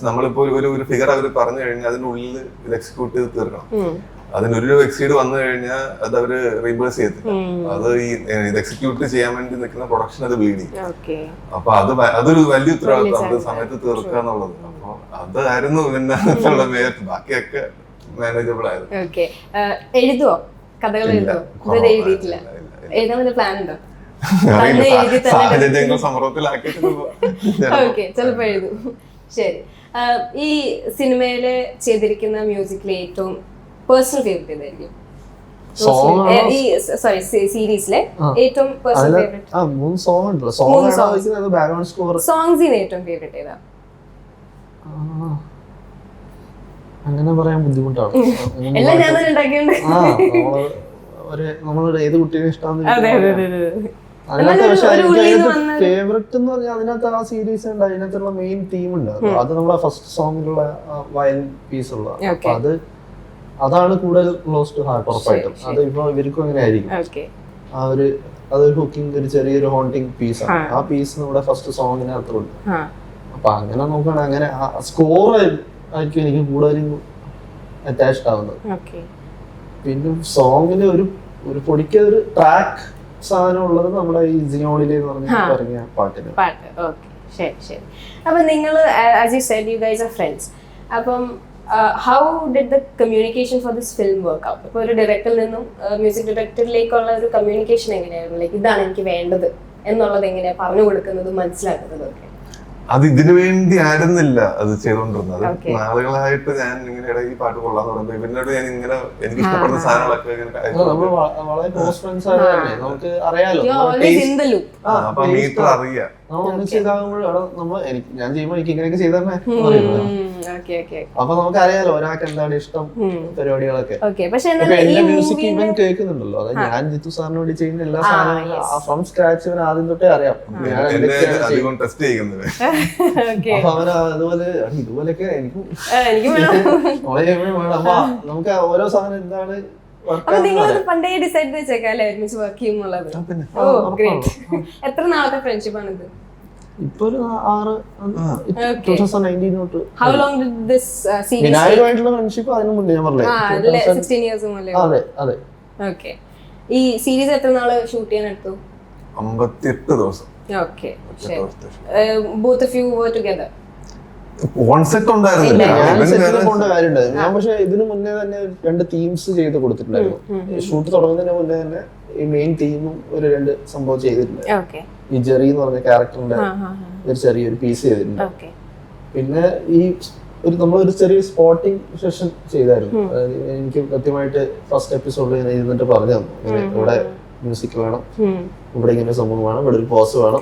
നമ്മളിപ്പോ ഒരു ഫിഗർ അവർ പറഞ്ഞു കഴിഞ്ഞാൽ അതിനുള്ളിൽ ഇത് എക്സിക്യൂട്ട് ചെയ്ത് തീർക്കണം. അതിനൊരു എക്സീഡ് വന്നു കഴിഞ്ഞാൽ അത് അവര് റീബേഴ്സ് ചെയ്യത്തില്ല. അത് ഇത് എക്സിക്യൂട്ട് ചെയ്യാൻ വേണ്ടി നിൽക്കുന്ന പ്രൊഡക്ഷൻ അത് ബ്ലീഡ് ചെയ്യും. അപ്പൊ അതൊരു വലിയ ഉത്തരവാദിത്വം അത് സമയത്ത് തീർക്കുക എന്നുള്ളത്. അപ്പൊ അതായിരുന്നു പിന്നെ ബാക്കിയൊക്കെ മാനേജബിൾ ആയിരുന്നു. എഴുതുവോ? കഥകൾ എഴുതുവോ? എഴുതിയിട്ടില്ല. എഴുതാൻ വല്ല പ്ലാൻ ഉണ്ടോ? ചിലപ്പോ എഴുതും. ശരി. ഈ സിനിമയില് ചെയ്തിരിക്കുന്ന മ്യൂസിക്കിലെ ഏറ്റവും പേഴ്സണൽ ഫേവറേറ്റ് ഏതായിരിക്കും? സീരീസിലെ ഏറ്റവും പേഴ്സണൽ ഫേവറേറ്റ് സോങ്സിന് ഏറ്റവും ഫേവറേറ്റ് ഏതാ? അങ്ങനെ പറയാൻ ബുദ്ധിമുട്ടാണ്. എല്ലാം ഞാൻ തന്നെ ഉണ്ടാക്കിയുണ്ട്. നമ്മളൊരു ഏത് കുട്ടിയെ ഇഷ്ടമാണെന്ന് അതിനകത്ത്. പക്ഷെ ഫേവറേറ്റ് എന്ന് പറഞ്ഞാൽ അതിനകത്ത് ആ സീരീസ് ഉണ്ട്, അതിനകത്തുള്ള മെയിൻ തീം ഉണ്ട്. അത് നമ്മളെ ഫസ്റ്റ് സോങ്ങിലുള്ള വയലിൻ പീസ് ഉള്ള. അപ്പൊ അതാണ് കൂടുതൽ ക്ലോസ് ടു ഹാർട്ട് ഉറപ്പായിട്ടും. അത് ഇപ്പൊ ഇവർക്കും അങ്ങനെ ആയിരിക്കും. അതൊരു ഹുക്കിംഗ് ഒരു ചെറിയൊരു ഹോണ്ടിങ് പീസാണ്. ആ പീസ് നമ്മുടെ ഫസ്റ്റ് സോങ്ങിനകത്തുണ്ട്. അപ്പൊ അങ്ങനെ നോക്കുകയാണെങ്കിൽ അങ്ങനെ സ്കോർ ആയിരിക്കും എനിക്ക് കൂടുതലും അറ്റാച്ച്ഡ് ആവുന്നത്. പിന്നെ സോങ്ങില് ഒരു പൊടിക്ക് ഒരു ട്രാക്ക് സാധനം ഉള്ളത് നമ്മുടെ ഈ സിയോണിലെ പറഞ്ഞ പാട്ടിന്. ശരി. അപ്പൊ നിങ്ങൾ as you said you guys are friends. അപ്പം how did the communication for this film work out? ഇപ്പൊ ഒരു ഡയറക്ടറിൽ നിന്നും മ്യൂസിക് ഡയറക്ടറിലേക്കുള്ള ഒരു കമ്മ്യൂണിക്കേഷൻ എങ്ങനെയായിരുന്നു? ലൈക്ക് ഇതാണ് എനിക്ക് വേണ്ടത് എന്നുള്ളത് എങ്ങനെയാ പറഞ്ഞു കൊടുക്കുന്നതും മനസ്സിലാക്കുന്നതും ഒക്കെ? അത് ഇതിനു വേണ്ടി ആയിരുന്നില്ല അത് ചെയ്തോണ്ടിരുന്നത്. നാളുകളായിട്ട് ഞാൻ ഇങ്ങനെ ഈ പാട്ട് കൊള്ളാന്ന് പറയുമ്പോ ഇവനോട് ഞാൻ ഇങ്ങനെ എനിക്ക് ഇഷ്ടപ്പെടുന്ന സാധനങ്ങളൊക്കെ വളരെ ക്ലോസ് ഫ്രണ്ട്സ് ആയതല്ലേ, നമുക്ക് അറിയാലോ, അപ്പൊ മീറ്റർ അറിയാം. ഞാൻ ചെയ്യുമ്പോ എനിക്ക് ഇങ്ങനെയൊക്കെ ചെയ്തേ അപ്പൊ നമുക്ക് അറിയാലോ ഒരാൾക്ക് എന്താണ് ഇഷ്ടം പരിപാടികളൊക്കെ. എല്ലാ മ്യൂസിക് ഇവൻ കേൾക്കുന്നുണ്ടല്ലോ, അതായത് ഞാൻ ജിത്തു സാറിന് വേണ്ടി ചെയ്യുന്ന എല്ലാ സാധനങ്ങളും ഫ്രം സ്ക്രാച്ച് ഇവൻ ആദ്യം തൊട്ടേ അറിയാം. അപ്പൊ അവന് അതുപോലെ ഇതുപോലെയൊക്കെ എനിക്കും വേണം. അപ്പൊ നമുക്ക് ഓരോ സാധനം എന്താണ് പണ്ടേ ഡിസൈഡ് വെച്ചേക്കാല്ലേ ഒരുമിച്ച് വർക്ക് ചെയ്യുന്നുള്ളത്. എത്ര നാളത്തെ ഫ്രണ്ട്ഷിപ്പ് ആണ് ഇത്? ഇപ്പൊ ഒരു 2019 തൊട്ട്. How long did this series? വിനായകമായിട്ടുള്ള ഫ്രണ്ട്ഷിപ്പ് അതിനു മുന്നേ ഞാൻ പറഞ്ഞില്ലേ, 16 years മുന്നേ. അതെ അതെ. ഓക്കെ. ഈ സീരീസ് എത്ര നാള് ഷൂട്ട് ചെയ്യാൻ എടുത്തു? 58 ദിവസം. Okay. Both of you were together? On set ഉണ്ടായിരുന്നില്ല. ഞാൻ പക്ഷെ ഇതിനു മുന്നേ തന്നെ 2 തീംസ് ചെയ്ത് കൊടുത്തിട്ടുണ്ടായിരുന്നു. ഷൂട്ട് തുടങ്ങുന്നതിന് മുന്നേ തന്നെ ഈ മെയിൻ തീമും ഒരു 2 സംഭവം ചെയ്തിട്ടുണ്ട്. ഈ ജെറി എന്ന് പറഞ്ഞ ക്യാരക്ടറിന്റെ ഒരു ചെറിയൊരു പീസ് ചെയ്തിട്ടുണ്ട്. പിന്നെ ഈ നമ്മളൊരു ചെറിയ സ്പോട്ടിംഗ് സെഷൻ ചെയ്തായിരുന്നു. എനിക്ക് കൃത്യമായിട്ട് ഫസ്റ്റ് എപ്പിസോഡിൽ ഞാൻ ഇരുന്നിട്ട് പറഞ്ഞു തന്നു, ഇവിടെ മ്യൂസിക് വേണം, ഇവിടെ ഇങ്ങനെ സംഭവം വേണം, ഇവിടെ ഒരു പോസ് വേണം.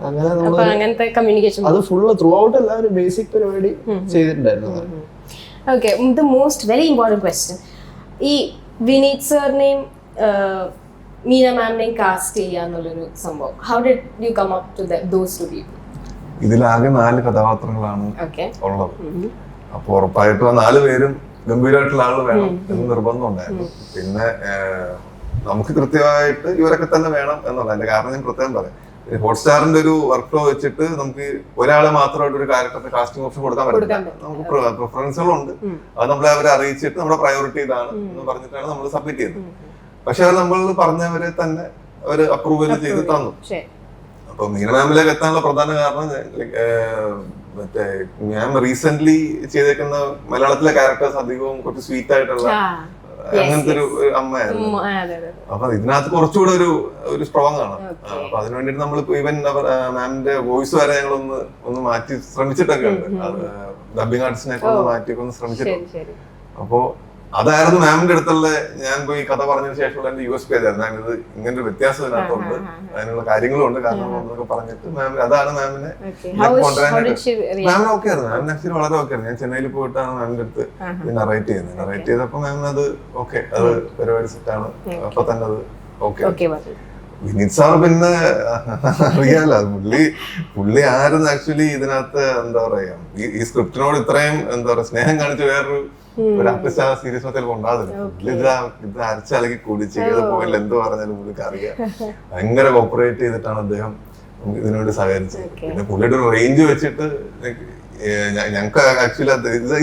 അങ്ങനെ അങ്ങനത്തെ കമ്മ്യൂണിക്കേഷൻ അത് ഫുള്ള് ത്രൂ ഔട്ട് എല്ലാവരും ബേസിക് പരിപാടി ചെയ്തിട്ടുണ്ടായിരുന്നു. Okay. The most very important question, ഈ വിനീത് സാറിനെയും മീന മാമിനെയും കാസ്റ്റ് ചെയ്യാന്നുള്ളൊരു സംഭവം, how did you come up to those two people? ഇതിലാകെ 4 കഥാപാത്രങ്ങളാണ് ഉള്ളത്. അപ്പൊ ഉറപ്പായിട്ടും ആ 4 പേരും ഗംഭീരമായിട്ടുള്ള ആള് വേണം എന്ന് നിർബന്ധം ഉണ്ടായിരുന്നു. പിന്നെ നമുക്ക് കൃത്യമായിട്ട് ഇവരൊക്കെ തന്നെ വേണം എന്നുള്ളതിന്റെ കാരണം ഞാൻ പ്രത്യേകം പറയാം. ഹോട്ട്സ്റ്റാറിന്റെ ഒരു വർക്ക് ഫ്ലോ വെച്ചിട്ട് നമുക്ക് ഒരാളെ മാത്രമായിട്ട് ഒരു ക്യാരക്ടറിന്റെ കാസ്റ്റിംഗ് ഓപ്ഷൻ കൊടുക്കാൻ പറ്റില്ല. നമുക്ക് പ്രിഫറൻസുകളുണ്ട്, അത് നമ്മളെ അവരെ അറിയിച്ചിട്ട് നമ്മുടെ പ്രയോറിറ്റി ഇതാണ് എന്ന് പറഞ്ഞിട്ടാണ് നമ്മൾ സബ്മിറ്റ് ചെയ്തത്. പക്ഷെ അവർ നമ്മൾ പറഞ്ഞവരെ തന്നെ അവർ അപ്രൂവൽ ചെയ്ത് തന്നു. അപ്പൊ മീന മാമിലേക്ക് എത്താനുള്ള പ്രധാന കാരണം മറ്റേ ഞാൻ റീസെന്റ് ചെയ്തേക്കുന്ന മലയാളത്തിലെ ക്യാരക്ടേഴ്സ് അധികവും കുറച്ച് സ്വീറ്റ് ആയിട്ടുള്ള അങ്ങനത്തെ ഒരു അമ്മയായിരുന്നു. അപ്പൊ ഇതിനകത്ത് കുറച്ചുകൂടെ ഒരു സ്ട്രോങ് ആണ്. അപ്പൊ അതിനു വേണ്ടിട്ട് നമ്മൾ ഈവൻ മാമിന്റെ വോയിസ് വരെ ഞങ്ങളൊന്ന് മാറ്റി ശ്രമിച്ചിട്ടൊക്കെ ഉണ്ട്. ഡബിങ് ആർട്ടിസ്റ്റിനൊക്കെ ഒന്ന് മാറ്റിയൊക്കെ ഒന്ന് ശ്രമിച്ചിട്ടുണ്ട്. അപ്പോ അതായിരുന്നു മാമിന്റെ അടുത്തുള്ള ഞാൻ പോയി കഥ പറഞ്ഞതിന് ശേഷമുള്ള എന്റെ USP ആയിരുന്നു. ഞാനിത് ഇങ്ങനൊരു വ്യത്യാസം ഇതിനകത്തുണ്ട്, അതിനുള്ള കാര്യങ്ങളും ഉണ്ട്, കാരണം എന്നൊക്കെ പറഞ്ഞിട്ട് മാമിന് അതാണ് മാമിനെ മാമിന് ഓക്കെ ആയിരുന്നു. മാമിന് ആക്ച്വലി വളരെ ഓക്കെ ആയിരുന്നു. ഞാൻ ചെന്നൈയിൽ പോയിട്ടാണ് മാമിന്റെ അടുത്ത് നറേറ്റ് ചെയ്യുന്നത്. നറേറ്റ് ചെയ്തപ്പോ മാമിന് അത് ഓക്കെ, അത് പരിപാടി സെറ്റാണ്, അപ്പൊ തന്നെ അത് ഓക്കെ. വിനീത് സാർ പിന്നെ അറിയാലോ, പുള്ളി ആയിരുന്നു ആക്ച്വലി ഇതിനകത്ത് എന്താ പറയാ ഈ സ്ക്രിപ്റ്റിനോട് ഇത്രയും എന്താ പറയാ സ്നേഹം കാണിച്ച വേറൊരു ആർട്ടിസ്റ്റ് ആ സീരീസ് ചിലപ്പോൾ ഉണ്ടാകുന്നില്ല. ഇത് അരച്ചലക്കി കുടിച്ച് ഏത് പോയില്ല എന്ത് പറഞ്ഞാലും പുള്ളിക്ക് അറിയാം. ഭയങ്കര കോപ്പറേറ്റ് ചെയ്തിട്ടാണ് അദ്ദേഹം ഇതിനുവേണ്ടി സഹകരിച്ചത്. പിന്നെ പുള്ളിയുടെ ഒരു റേഞ്ച് വെച്ചിട്ട് ഞങ്ങൾക്ക് ആക്ച്വലി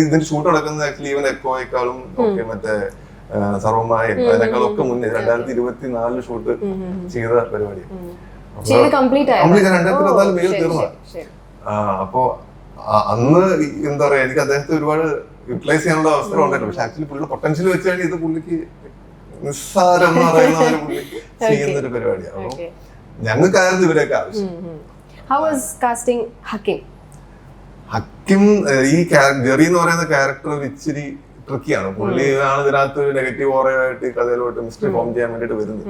ഇതിന്റെ ഷൂട്ട് നടക്കുന്നത് ആക്ച്വലി ഈവൻ എക്കോയേക്കാളും മറ്റേ സർവമായും അതിനേക്കാളൊക്കെ മുന്നേ 2024 ഷൂട്ട് ചെയ്ത പരിപാടിയാണ്. കംപ്ലീറ്റ് 2024 മെയിൽ തീർന്ന. അപ്പോ അന്ന് എന്താ പറയാ എനിക്ക് അദ്ദേഹത്തെ ഒരുപാട് യൂട്ടിലൈസ് ചെയ്യാനുള്ള അവസരം ഉണ്ടായിരുന്നു. പക്ഷെ ആക്ച്വലി പുള്ളിയുടെ പൊട്ടൻഷ്യൽ വെച്ചാണ് ഇത് പുള്ളിക്ക് നിസ്സാരം എന്ന് പറയുന്ന പുള്ളി ചെയ്യുന്ന ഒരു പരിപാടിയാണ്. അപ്പൊ ഞങ്ങൾക്കായിരുന്നു ഇവരൊക്കെ ആവശ്യം. ഹക്കിം ഈ ജെറി എന്ന് പറയുന്ന ക്യാരക്ടർ ഇച്ചിരി ട്രിക്കിയാണ്. പുള്ളിയാണ് ഇതിനകത്ത് ഒരു നെഗറ്റീവ് ഓറയായിട്ട് കഥയിലോട്ട് മിസ്റ്ററി ഫോം ചെയ്യാൻ വേണ്ടിട്ട് വരുന്നത്.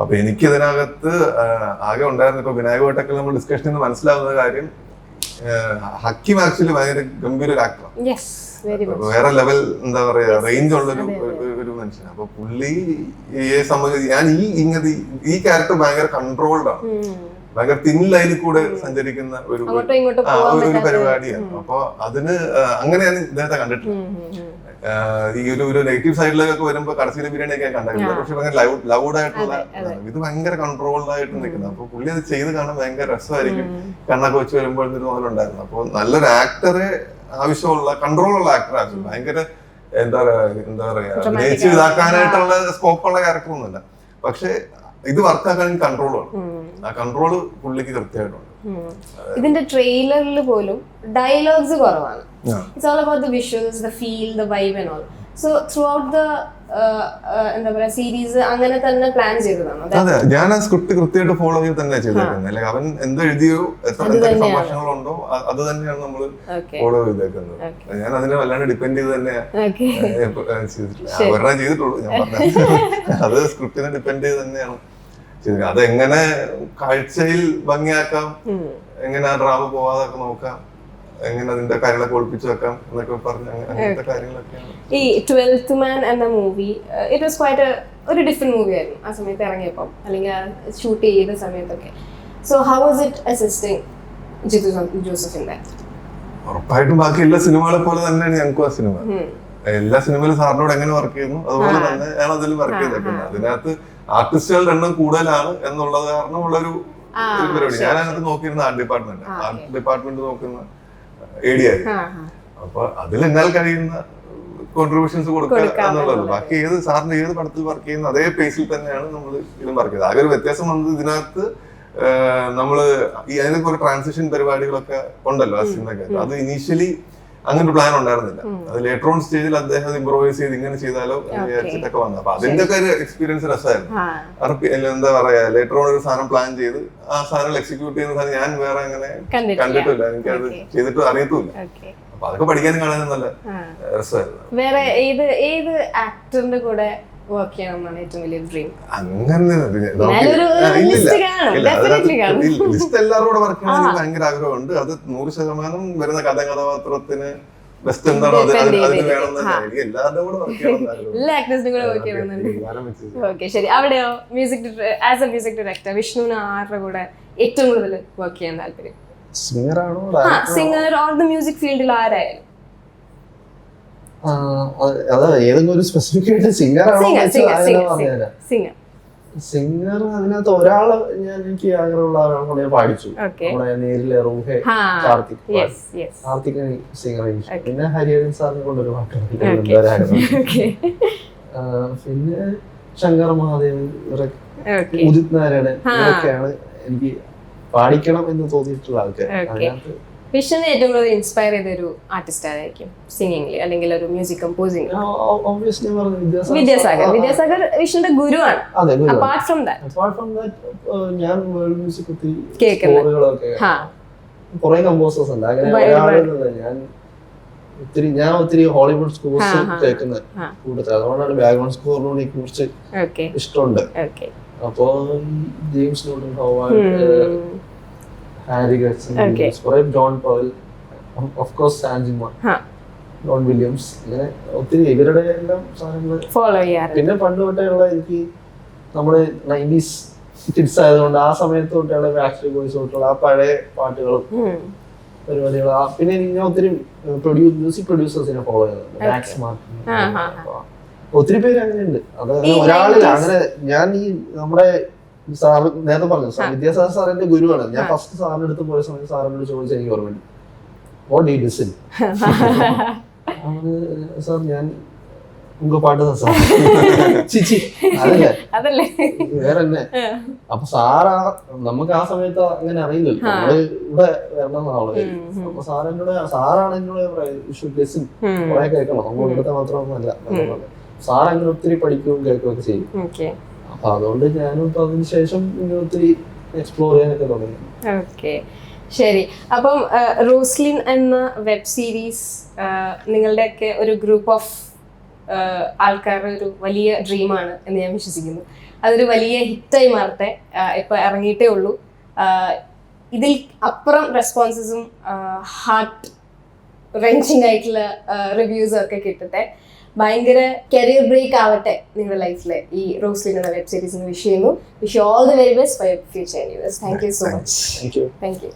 അപ്പൊ എനിക്ക് ഇതിനകത്ത് ആകെ ഉണ്ടായിരുന്നു, ഇപ്പൊ വിനായകമായിട്ടൊക്കെ നമ്മൾ ഡിസ്കഷനിൽ നിന്ന് മനസ്സിലാവുന്ന കാര്യം, ഹക്കിം ആക്ച്വലി ഭയങ്കര ഗംഭീര ഒരു ആക്ടറാണ്, വേറെ ലെവൽ എന്താ പറയാ റേഞ്ച് ഉള്ളൊരു മനുഷ്യനാണ്. അപ്പൊ പുള്ളിയെ സംബന്ധിച്ച് ഞാൻ ഈ ക്യാരക്ടർ ഭയങ്കര കൺട്രോൾഡ് ആണ്, ഭയങ്കര തിൻ ലൈനിൽ കൂടെ സഞ്ചരിക്കുന്ന ഒരു പരിപാടിയാണ്. അപ്പൊ അതിന് അങ്ങനെയാണ് ഇദ്ദേഹത്തെ കണ്ടിട്ടുള്ളത്. ഈ ഒരു നെഗറ്റീവ് സൈഡിലൊക്കെ വരുമ്പോ കടസിലെ ബിരിയാണി ഒക്കെ കണ്ടിട്ടില്ല, പക്ഷെ ഭയങ്കര ലൗഡ് ആയിട്ടുള്ള ഇത് ഭയങ്കര കൺട്രോൾഡ് ആയിട്ട് നിൽക്കുന്നത്. അപ്പൊ പുള്ളി അത് ചെയ്ത് കാണാൻ ഭയങ്കര രസമായിരിക്കും. കണ്ണൊക്കെ വെച്ച് വരുമ്പോൾ തോന്നലുണ്ടായിരുന്നു. അപ്പൊ നല്ലൊരു ആക്ടറെ ആവശ്യമുള്ള കൺട്രോളുള്ള ആക്ടർ ആവശ്യം, ഭയങ്കര എന്താ പറയാ അഭിനയിച്ച് ഇതാക്കാനായിട്ടുള്ള സ്കോപ്പുള്ള ക്യാരക്ടർ ഒന്നുമില്ല. പക്ഷെ ഇത് വർക്കാക്കാൻ കൺട്രോൾ വേണം. ആ കൺട്രോള് പുള്ളിക്ക് കൃത്യമായിട്ടുണ്ട്. ഇതിന്റെ ട്രെയിലറിൽ പോലും ഡയലോഗ്സ് കുറവാണ്. It's all about the visuals, the feel, the vibe and all. So throughout the എന്താ പറയാ സീരീസ് അങ്ങനെ തന്നെ പ്ലാൻ ചെയ്തതാണോ? അതെ, ഞാൻ ആ സ്ക്രിപ്റ്റ് കൃത്യമായിട്ട് ഫോളോ ചെയ്ത് തന്നെ ചെയ്തേക്കുന്നത്. അല്ലെങ്കിൽ അവൻ എന്ത് എഴുതിയോ എത്ര സംഭാഷണങ്ങളുണ്ടോ അത് തന്നെയാണ് നമ്മൾ ഫോളോ ചെയ്തേക്കുന്നത്. ഞാൻ അതിനെ വല്ലാണ്ട് ഡിപ്പെൻഡ് ചെയ്ത് തന്നെ ചെയ്തിട്ടില്ല. അവരുടെ ചെയ്തിട്ടുള്ളൂ, ഞാൻ പറഞ്ഞത് അത് സ്ക്രിപ്റ്റിനെ ഡിപ്പെൻഡ് ചെയ്ത് തന്നെയാണ് ചെയ്തത്. അതെങ്ങനെ കാഴ്ചയിൽ ഭംഗിയാക്കാം, എങ്ങനെ ആ ഡ്രാമ പോവാതൊക്കെ നോക്കാം, എങ്ങനെ അതിന്റെ കാര്യങ്ങളൊക്കെ ഒളിപ്പിച്ചു വെക്കാം എന്നൊക്കെ പറഞ്ഞ് അങ്ങനത്തെ കാര്യങ്ങളൊക്കെയാണ്. ഈ 12th Man എന്ന മൂവി ഇറ്റ് വാസ് ക്വൈറ്റ് ഒരു ഡിഫറെന്റ് മൂവി ആയിരുന്നു ആ സമയത്ത് ഇറങ്ങിയപ്പോൾ, അല്ലെങ്കിൽ ഷൂട്ട് ചെയ്ത സമയത്തൊക്കെ. So how was it assisting Jeethu ജോസഫിന്റെ? ഉറപ്പായിട്ടും ബാക്കി എല്ലാ സിനിമകളെ പോലെ തന്നെയാണ് ഞങ്ങൾക്കും ആ സിനിമ. എല്ലാ സിനിമയിലും സാറിനോട് എങ്ങനെ വർക്ക് ചെയ്യുന്നു അതുപോലെ തന്നെയാണ് അതിൽ വർക്ക് ചെയ്തേക്കുന്നത്. അതിനകത്ത് ആർട്ടിസ്റ്റുകളുടെ എണ്ണം കൂടുതലാണ് എന്നുള്ളത് കാരണമുള്ളൊരു പരിപാടി. ഞാൻ അതിനകത്ത് നോക്കിയിരുന്ന ആർട്ട് ഡിപ്പാർട്ട്മെന്റ് നോക്കുന്ന AD ആയിരുന്നു. അപ്പൊ അതിൽ എന്നാൽ കഴിയുന്ന കോൺട്രിബ്യൂഷൻസ് കൊടുക്കുക എന്നുള്ളത്. ബാക്കി സാറിന്റെ ഏത് പടത്തിൽ വർക്ക് ചെയ്യുന്ന അതേ പേസിൽ തന്നെയാണ് നമ്മൾ ഇതിലും വർക്ക് ചെയ്തത്. ആകെ ഒരു വ്യത്യാസം വന്നത് ഇതിനകത്ത് നമ്മള് അതിനൊക്കെ ഒരു ട്രാൻസിഷൻ പരിപാടികളൊക്കെ ഉണ്ടല്ലോ ആ സിനിമയ്ക്ക്. അത് ഇനീഷ്യലി അങ്ങനെ ഒരു പ്ലാൻ ഉണ്ടായിരുന്നില്ല. അത് ലേറ്റർ ഓൺ സ്റ്റേജിൽ അദ്ദേഹം ഇംപ്രൂവൈസ് ചെയ്ത് ഇങ്ങനെ ചെയ്താലോ എന്ന് വിചാരിച്ചിട്ടൊക്കെ വന്നത്. അപ്പൊ അതിന്റെ ഒക്കെ ഒരു എക്സ്പീരിയൻസ് രസമായിരുന്നു. എന്താ പറയാ, ലേറ്റർ ഓൺ ഒരു സാധനം പ്ലാൻ ചെയ്ത് ആ സാധനം എക്സിക്യൂട്ട് ചെയ്യുന്ന സാധനം ഞാൻ വേറെ അങ്ങനെ കണ്ടിട്ടില്ല, എനിക്കത് ചെയ്തിട്ട് അറിയത്തുമില്ല. അപ്പൊ അതൊക്കെ പഠിക്കാനും കാണാനും നല്ല രസമായിരുന്നു. വേറെ ഏത് ആക്ടറിന്റെ കൂടെ വർക്ക് ചെയ്യണമെന്നാണ് ഏറ്റവും വലിയ ഡ്രീം? അങ്ങനെ ലിസ്റ്റ് എല്ലാവരും കൂടെ വർക്ക് ചെയ്യാൻ എനിക്ക് ഭയങ്കര ആഗ്രഹമുണ്ട്. അത് 100% വരുന്ന കഥാപാത്രത്തിന് ബെസ്റ്റ് എന്താണോ അതിന് വേണമെന്ന് എനിക്ക് എല്ലാവരുടെ കൂടെ വർക്ക് ചെയ്യണം. ഓക്കെ, ശരി. അവിടെയോ music as a music director വിഷ്ണുവിന് ആരുടെ കൂടെ ഏറ്റവും കൂടുതൽ വർക്ക് ചെയ്യാൻ താല്പര്യം? സിംഗർ ഓർ ദ മ്യൂസിക് ഫീൽഡിൽ ആരായാലും? അതെ, ഏതെങ്കിലും ഒരു സ്പെസിഫിക് ആയിട്ട് സിംഗർ സിംഗർ അതിനകത്ത് ഒരാള് എനിക്ക് ആഗ്രഹമുള്ള ആളെ ഞാൻ പാടിച്ചു. നമ്മുടെ നേരിലെ റൂഹെ കാർത്തിക് സിംഗർ. പിന്നെ ഹരിഹരൻ സാറിനെ കൊണ്ടൊരു പാട്ടുണ്ട്, പിന്നെ ശങ്കർ മഹാദേവൻ, ഉദിത് നാരായണൻ, ഇവരൊക്കെയാണ് എനിക്ക് പാടിക്കണം എന്ന് തോന്നിയിട്ടുള്ള ആൾക്കാർ. അതിനകത്ത് വിഷ്ണുവിനെ ഏറ്റവും കൂടുതൽ ഇൻസ്പയർ ചെയ്ത ഒരു ആർട്ടിസ്റ്റ് ആയിരിക്കും സിംഗിങ്ങിൽ അല്ലെങ്കിൽ ഒരു മ്യൂസിക് കമ്പോസിംഗ്? വിദ്യാസാഗർ വിഷ്ണുവിന്റെ ഗുരുവാണ്. അപ്പാർട്ട് ഫ്രം ദാറ്റ് ഞാൻ വേൾഡ് മ്യൂസിക് കുറെ കമ്പോസേഴ്സ് ഉണ്ട്. അങ്ങനെ ഞാൻ ഒത്തിരി ഹോളിവുഡ് സ്കോർസ് കേൾക്കുന്നത് കൂടുതൽ. അതുകൊണ്ടാണ് ബാക്ക്ഗ്രൗണ്ട് സ്കോറിനോട് കുറിച്ച് ഇഷ്ടമുണ്ട്. അപ്പോ ജെയിംസ് നോട്ടൻ ഹോവാർഡ്, ഹാരി ഗഡ്സൺ, John Powell, of course Hans Zimmer, John Williams, ഇങ്ങനെ ഒത്തിരി ഇവരുടെ എല്ലാം സാധനങ്ങൾ ഫോളോ ചെയ്യാറ്. പിന്നെ പണ്ട് തൊട്ടേയുള്ള എനിക്ക് നമ്മുടെ 90s കിഡ്സ് ആയതുകൊണ്ട് ആ സമയത്ത് തൊട്ടുള്ള ബാക്സ്ട്രീറ്റ് ബോയ്സ് തൊട്ടുള്ള ആ പഴയ പാട്ടുകളും പരിപാടികൾ. പിന്നെ ഞാൻ ഒത്തിരി മ്യൂസിക് പ്രൊഡ്യൂസേഴ്സിനെ ഫോളോ ചെയ്യുന്നുണ്ട്. മാക്സ് മാർട്ടിൻ, ഒത്തിരി പേര് അങ്ങനെയുണ്ട്. അത് ഒരാളില്ല. അങ്ങനെ ഞാൻ ഈ നമ്മുടെ സാർ നേരത്തെ പറഞ്ഞു, വിദ്യാസാഗർ സാറിന്റെ ഗുരുവാണ്. ഞാൻ ഫസ്റ്റ് സാറിന്റെ അടുത്ത് പോയ സമയത്ത് സാറിനോട് ചോദിച്ചാൽ എനിക്ക് ഓർമ്മയുണ്ട്, what do you listen? Sir ഞാൻ പാട്ട് അതല്ലേ വേറെ തന്നെ. അപ്പൊ സാറാ നമുക്ക് ആ സമയത്ത് അങ്ങനെ അറിയില്ലല്ലോ, നമ്മള് ഇവിടെ വരണമെന്നാണ്. അപ്പൊ സാറാണ് എന്നോട് ലിസൺ കുറെ കേൾക്കണം, നമ്മൾ ഇവിടുത്തെ മാത്രമൊന്നുമല്ല. സാർ അങ്ങനെ ഒത്തിരി പഠിക്കുകയും കേൾക്കുകയൊക്കെ ചെയ്യും. അപ്പൊ അതുകൊണ്ട് ഞാനും ഇപ്പൊ അതിന് ശേഷം ഒത്തിരി എക്സ്പ്ലോർ ചെയ്യാനൊക്കെ തുടങ്ങി. ഓക്കെ, ശരി. അപ്പം റോസ്ലിൻ എന്ന വെബ് സീരീസ് നിങ്ങളുടെയൊക്കെ ഒരു ഗ്രൂപ്പ് ഓഫ് ആൾക്കാരുടെ ഒരു വലിയ ഡ്രീമാണ് എന്ന് ഞാൻ വിശ്വസിക്കുന്നു. അതൊരു വലിയ ഹിറ്റായി മാറട്ടെ. ഇപ്പൊ ഇറങ്ങിയിട്ടേ ഉള്ളൂ. ഇതിൽ അപ്പുറം റെസ്പോൺസസും ഹാർട്ട് റെഞ്ചിങ് ആയിട്ടുള്ള റിവ്യൂസും ഒക്കെ കിട്ടട്ടെ. ഭയങ്കര കരിയർ ബ്രേക്ക് ആവട്ടെ നിങ്ങളുടെ ലൈഫിലെ ഈ റോസ്ലിൻ എന്ന വെബ് സീരീസിന് വിഷ് ചെയ്യുന്നു. Wish you all the very best for your future. Thank you so much. Thank you.